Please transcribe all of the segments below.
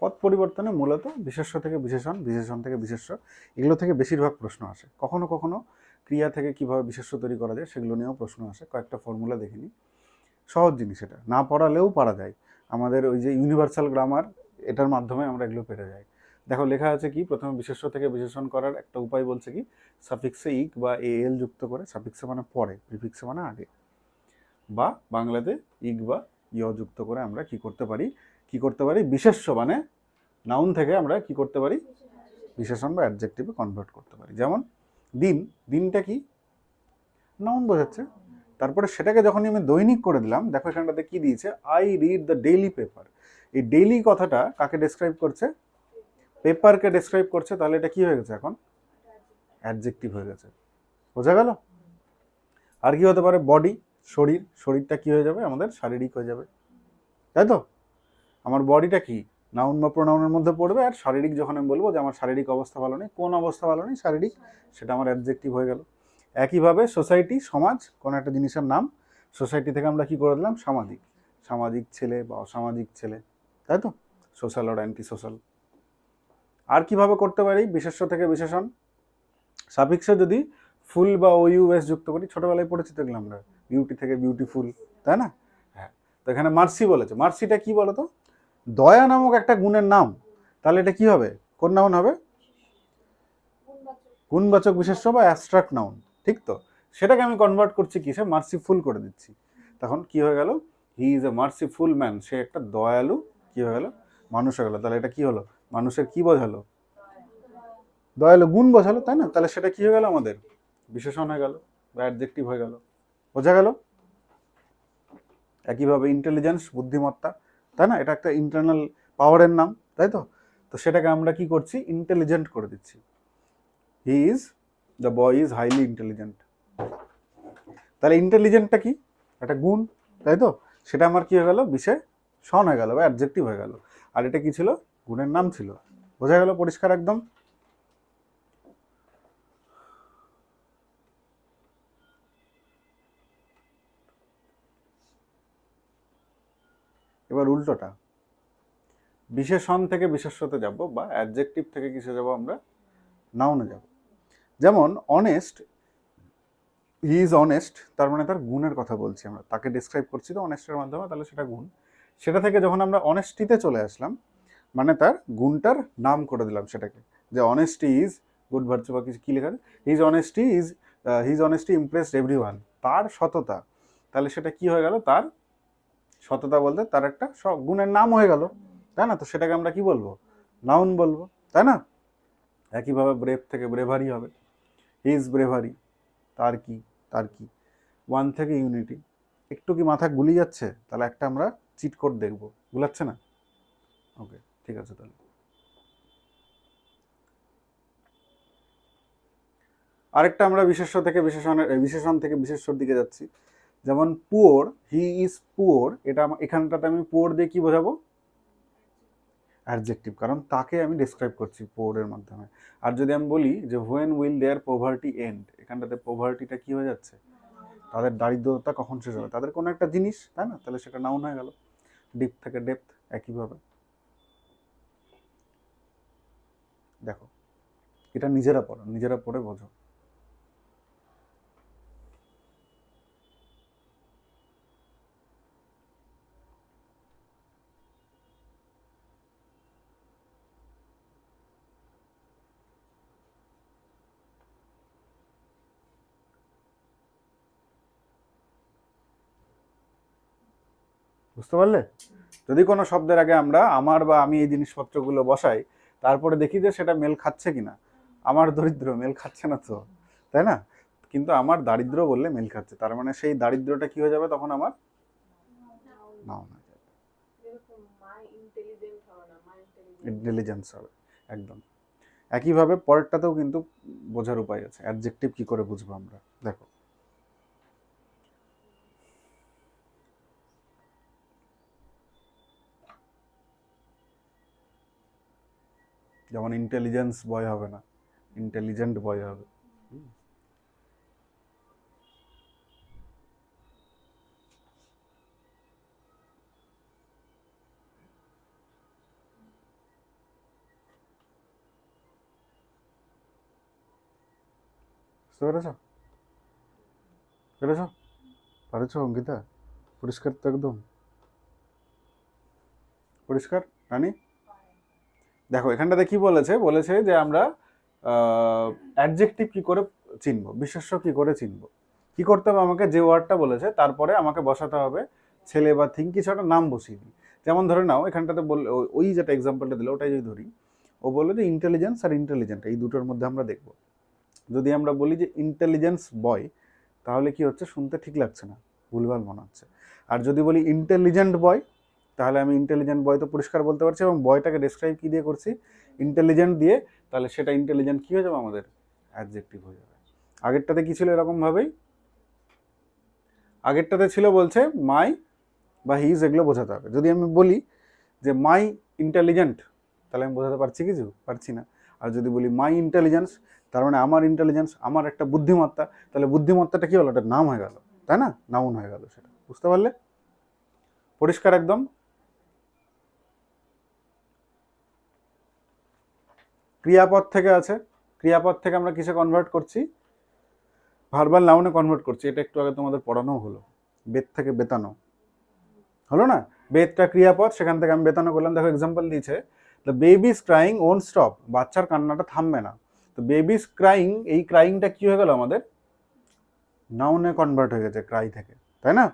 পদ পরিবর্তনে মূলত বিশেষ্য থেকে বিশেষণ, বিশেষণ থেকে বিশেষ্য, এগুলো থেকে বেশিরভাগ প্রশ্ন আসে। কখনো কখনো ক্রিয়া থেকে কিভাবে বিশেষ্য তৈরি করা যায় সেগুলো নিয়েও প্রশ্ন আসে। কয়েকটা ফর্মুলা দেখে নিই, সহজ জিনিস, এটা না পড়ালেও পারা যায়। আমাদের ওই যে ইউনিভার্সাল গ্রামার, এটার মাধ্যমে আমরা এগুলো পেরে যাই। দেখো লেখা আছে কি, প্রথমে বিশেষ্য থেকে বিশেষণ করার একটা উপায় বলছে কি, সাফিক্সে ইক বা এল যুক্ত করে, সাফিক্সে মানে পরে, প্রিফিক্সে মানে আগে, বা বাংলাতে ইক বা ইয় যুক্ত করে আমরা কি করতে পারি, বিশেষ্য মানে নাউন থেকে আমরা কি করতে পারি, বিশেষণ বা অ্যাডজেক্টিভে কনভার্ট করতে পারি। যেমন দিন, দিনটা কি নাউন বোঝাচ্ছে, তারপরে সেটাকে যখনই আমি দৈনিক করে দিলাম, দেখো এখানটাতে কি দিয়েছে, I read the daily paper. এই ডেইলি কথাটা কাকে ডেসক্রাইব করছে, পেপারকে ডেসক্রাইব করছে, তাহলে এটা কি হয়ে গেছে এখন, অ্যাডজেক্টিভ হয়ে গেছে। বোঝা গেল? আর কি হতে পারে, বডি, শরীর, শরীরটা কি হয়ে যাবে আমাদের, শারীরিক হয়ে যাবে, তাই তো? আমার বডিটা কি নাউন বা প্রোনাউনের মধ্যে পড়বে, আর শারীরিক যখন আমি বলবো যে আমার শারীরিক অবস্থা ভালো নেই, কোন অবস্থা ভালো নেই, শারীরিক, সেটা আমার অ্যাডজেক্টিভ হয়ে গেল। একইভাবে সোসাইটি, সমাজ, কোনো একটা জিনিসের নাম, সোসাইটি থেকে আমরা কি করে দিলাম, সামাজিক, সামাজিক ছেলে বা অসামাজিক ছেলে, তাই তো, সোশ্যাল আর অ্যান্টি সোশ্যাল। আর কিভাবে করতে পারি বিশেষ্য থেকে বিশেষণ, সাফিক্সে যদি ফুল বা ওইউএস যুক্ত করি, ছোটবেলায় পড়েছি তো এগুলো আমরা, বিউটি থেকে বিউটিফুল, তাই না? হ্যাঁ, তো এখানে মার্সি বলেছে, মার্সিটা কি বলতো, দয়া নামক একটা গুণের নাম, তাহলে এটা কি হবে, কোন নাউন হবে, গুণবাচক বিশেষ্য বা অ্যাবস্ট্রাক্ট নাউন, ঠিক তো? সেটাকে আমি কনভার্ট করছি কিসে, মার্সিফুল করে দিচ্ছি। তখন কি হয়ে গেল, he is a merciful man, সে একটা দয়ালু কি হয়ে গেল, মানুষ হয়ে গেল। তাহলে এটা কি হলো, মানুষের কি বোঝালো, দয়ালু গুণ বোঝালো, তাই না? তাহলে সেটা কি হয়ে গেল আমাদের, বিশেষণ হয়ে গেল বা অ্যাডজেক্টিভ হয়ে গেল। বোঝা গেল? একইভাবে ইন্টেলিজেন্স, বুদ্ধিমত্তা, তাই না, এটা একটা ইন্টারনাল পাওয়ারের নাম, তাই তো? তো সেটাকে আমরা কি করছি, ইন্টেলিজেন্ট করে দিচ্ছি। He is, the boy is highly intelligent. তাহলে ইন্টেলিজেন্টটা কি, একটা গুণ, তাই তো? সেটা আমার কি হয়ে গেল, বিশেষণ হয়ে গেল বা অ্যাডজেক্টিভ হয়ে গেল। আর এটা কি ছিল, গুণের নাম ছিল। বোঝা গেল পরিষ্কার একদম? এবার উল্টোটা, বিশেষণ থেকে বিশেষ্যতে যাব বা অ্যাডজেক্টিভ থেকে কিসে যাব আমরা, নাউনে যাব। যেমন অনেস্ট, হি ইজ অনেস্ট, তার মানে তার গুণের কথা বলছি আমরা, তাকে ডিসক্রাইব করছি তো অনেস্টের মাধ্যমে, তাহলে সেটা গুণ। সেটা থেকে যখন আমরা অনেস্টিতে চলে আসলাম, মানে তার গুণটার নাম করে দিলাম সেটাকে, যে অনেস্টি ইজ গুড ভার্চু বা কিছু কি লেখা, his honesty is, his honesty impressed everyone, তার সততা, তাহলে সেটা কি হয়ে গেল, তার সততা বলতে তার একটা গুণের নাম হয়ে গেল, তাই না? তো সেটাকে আমরা কি বলবো, নাউন বলবো, তাই না? একইভাবে ব্রেভ থেকে ব্রেভারি হবে, হিজ ব্রেভারি, তার কি, তার কি। ওয়ান থেকে ইউনিটি, একটু কি মাথা গুলি যাচ্ছে? তাহলে একটা আমরা চিট কোড দেখবো, গুলাচ্ছে না? ওকে, ঠিক আছে। তাহলে আরেকটা আমরা বিশেষ্য থেকে বিশেষণের, বিশেষণ থেকে বিশেষ্যর দিকে যাচ্ছি। যেমন পুওর, হি ইজ পুওর, এটা এখানটাতে আমি পুওর দিয়ে কি বোঝাবো, অ্যাডজেক্টিভ, কারণ তাকে আমি ডিসক্রাইব করছি পোরের মাধ্যমে। আর যদি আমি বলি যে when will there poverty end, এখানটাতে পভার্টিটা কি হয়ে যাচ্ছে, তাদের দারিদ্রতা কখন শেষ হবে, তাদের কোনো একটা জিনিস, তাই না? তাহলে সেটা নাউন হয়ে গেল। ডিপ থেকে ডেপথ, একইভাবে। দেখো, এটা নিজেরা পড়ো, নিজেরা পড়ে বোঝো। বুঝতে পারলে? যদি কোনো শব্দের আগে আমরা আমার বা আমি এই জিনিসপত্রগুলো বসাই, তারপরে দেখি যে সেটা মেল খাচ্ছে কিনা, আমার দরিদ্র মেল খাচ্ছে না তো, তাই না? কিন্তু আমার দারিদ্র বললে মেল খাচ্ছে, তার মানে সেই দারিদ্রটা কি হয়ে যাবে তখন, আমার নাউন হয়ে যাবে, ইন্টেলিজেন্স হবে, একদম। একইভাবে পরেরটাতেও কিন্তু বোঝার উপায় আছে, অ্যাডজেক্টিভ কি করে বুঝবো আমরা, দেখো। যেমন ইন্টেলিজেন্স বয় হবে না, ইন্টেলিজেন্ট বয় হবে। বুঝতে পেরেছ? পেরেছ? পারেছ অঙ্কিতা? পরিষ্কার তো একদম? পরিষ্কার রানী? দেখো এখানটাতে কি বলেছে, বলেছে যে আমরা অ্যাডজেক্টিভ কি করে চিনবো, বিশেষ্য কি করে চিনবো। কি করতে হবে আমাকে, যে ওয়ার্ডটা বলেছে তারপরে আমাকে বসাতে হবে ছেলে বা থিং, কিছু একটা নাম বসিয়ে দিই। যেমন ধরে নাও এখানটাতে বললে, ওই যেটা এক্সাম্পলটা দিল ওটাই যদি ধরি, ও বললো যে ইন্টেলিজেন্স আর ইন্টেলিজেন্ট এই দুটোর মধ্যে আমরা দেখবো। যদি আমরা বলি যে ইন্টেলিজেন্স বয়, তাহলে কি হচ্ছে, শুনতে ঠিক লাগছে না, ভুলভাল মনে হচ্ছে। আর যদি বলি ইন্টেলিজেন্ট বয়, তাহলে আমি ইন্টেলিজেন্ট বয় তো পরিষ্কার বলতে পারছি, এবং বয়টাকে ডেসক্রাইব কি দিয়ে করছি, ইন্টেলিজেন্ট দিয়ে, তাহলে সেটা ইন্টেলিজেন্ট কি হয়ে যাবে আমাদের, অ্যাডজেক্টিভ হয়ে যাবে। আগেরটাতে কি ছিল, এরকম ভাবেই আগেরটাতে ছিল বলছে মাই বা হিজ, এগুলো বোঝাতে হবে। যদি আমি বলি যে মাই ইন্টেলিজেন্ট, তাহলে আমি বোঝাতে পারছি কিছু, পারছি না। আর যদি বলি মাই ইন্টেলিজেন্স, তার মানে আমার ইন্টেলিজেন্স, আমার একটা বুদ্ধিমত্তা, তাহলে বুদ্ধিমত্তাটা কি হলো, এটা নাম হয়ে গেল, তাই না, নাউন হয়ে গেল সেটা। বুঝতে পারলে? পরিষ্কার একদম? ক্রিয়াপদ থেকে আছে, ক্রিয়াপদ থেকে আমরা কিসে কনভার্ট করছি, ভার্বাল নাউনে কনভার্ট করছি। এটা একটু আগে তোমাদের পড়ানো হলো, বেদ থেকে বেতানো হলো না, বেদটা ক্রিয়াপদ, সেখান থেকে আমি বেতানো করলাম। দেখো এক্সাম্পল দিয়েছে, the baby is crying won't stop, বাচ্চার কান্নাটা থামবে না। তো বেবি ইজ ক্রাইং, এই ক্রাইংটা কি হয়ে গেল আমাদের, নাউনে কনভার্ট হয়ে গেছে ক্রাই থেকে, তাই না,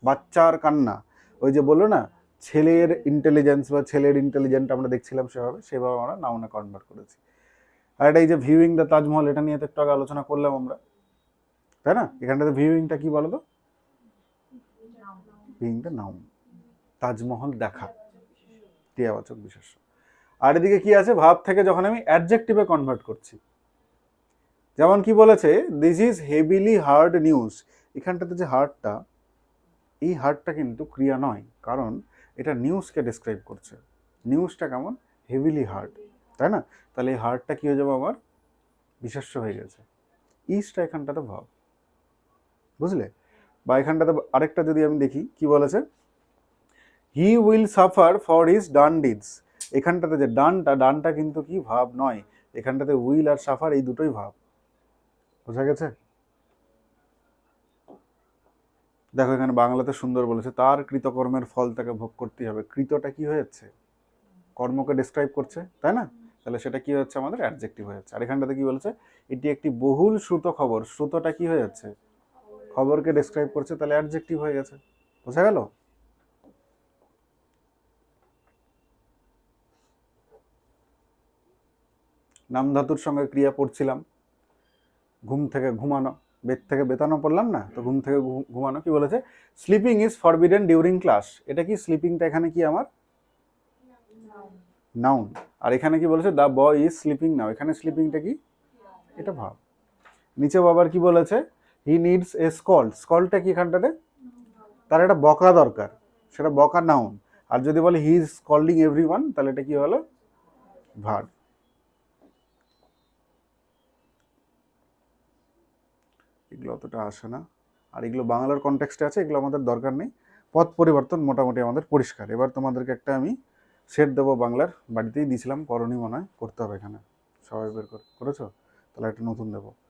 বাচ্চার কান্না। ওই যে বললো না, ছেলের ইন্টেলিজেন্স বা ছেলের ইন্টেলিজেন্ট আমরা দেখছিলাম, সেভাবে আমরা নাউনে কনভার্ট করেছি। আর এটা এই যে ভিউইং দ্য তাজমহল, এটা নিয়ে তো একটু আগে আলোচনা করলাম আমরা, তাই না। এখানটাতে ভিউইংটা কি বলো তো, ভিউইংটা নাউন, তাজমহল দেখা ক্রিয়াবাচক বিশেষ্য। আর এদিকে কি আছে, ভাব থেকে যখন আমি অ্যাডজেক্টিভে কনভার্ট করছি, যেমন কি বলেছে, this is heavily hard news. এখানটাতে যে হার্ডটা, এই হার্ডটা কিন্তু ক্রিয়া নয়, কারণ এটা নিউজকে ডিসক্রাইব করছে। নিউজটা কেমন, হেভিলি হার্ড, তাই না। তাহলে এই হার্ডটা কি হয়ে যাবে আমার, বিশেষ্য হয়ে গেছে। ইজটা এখানটাতে ভাব, বুঝলে। বা এখানটাতে আরেকটা যদি আমি দেখি, কি বলেছে, he will suffer for his done deeds. এখানটাতে যে ডানটা কিন্তু কি ভাব নয়, এখানটাতে উইল আর সাফার এই দুটোই ভাব। বোঝা গেছে? দেখো এখানে বাংলাতে সুন্দর বলেছে, তার কৃতকর্মের ফল তাকে ভোগ করতেই হবে। কৃতটা কি হয়ে যাচ্ছে, কর্মকে ডিসক্রাইব করছে, তাই না। তাহলে সেটা কি হচ্ছে আমাদের, অ্যাডজেক্টিভ হয়ে যাচ্ছে। আর এখানটাতে কি বলেছে, এটি একটি বহুল শ্রুত খবর, শ্রুতটা কি হয়ে যাচ্ছে, খবরকে ডিসক্রাইব করছে, তাহলে অ্যাডজেক্টিভ হয়ে গেছে। বোঝা গেল? নাম ধাতুর সঙ্গে ক্রিয়া পড়ছিলাম, ঘুম থেকে ঘুমানো, বেদ থেকে বেতানো পড়লাম না, তো ঘুম থেকে ঘুমানো কি বলেছে, sleeping is forbidden during class. এটা কি, স্লিপিংটা এখানে কি আমার নাউন। আর এখানে কি বলেছে, the boy is sleeping now, এখানে স্লিপিংটা কি, এটা ভাব। নিচে আবার কি বলেছে, হি নিডস এ স্কল্ড, স্কল্ডটা কি এখানটাতে, তার একটা বকা দরকার, সেটা বকা নাউন। আর যদি বলে হি ইজ স্কল্ডিং এভরিওয়ান, তাহলে এটা কি হলো, ভার্ব। এগুলো অতটা আসে না, আর এগুলো বাংলার কনটেক্সটে আছে, এগুলো আমাদের দরকার নেই। পদ পরিবর্তন মোটামুটি আমাদের পরিষ্কার। এবার তোমাদেরকে একটা আমি সেট দেবো বাংলার, বাড়িতেই দিয়েছিলাম, করণী মনে হয়, করতে হবে এখানে, সবাই বের করেছো, তাহলে একটা নতুন দেবো।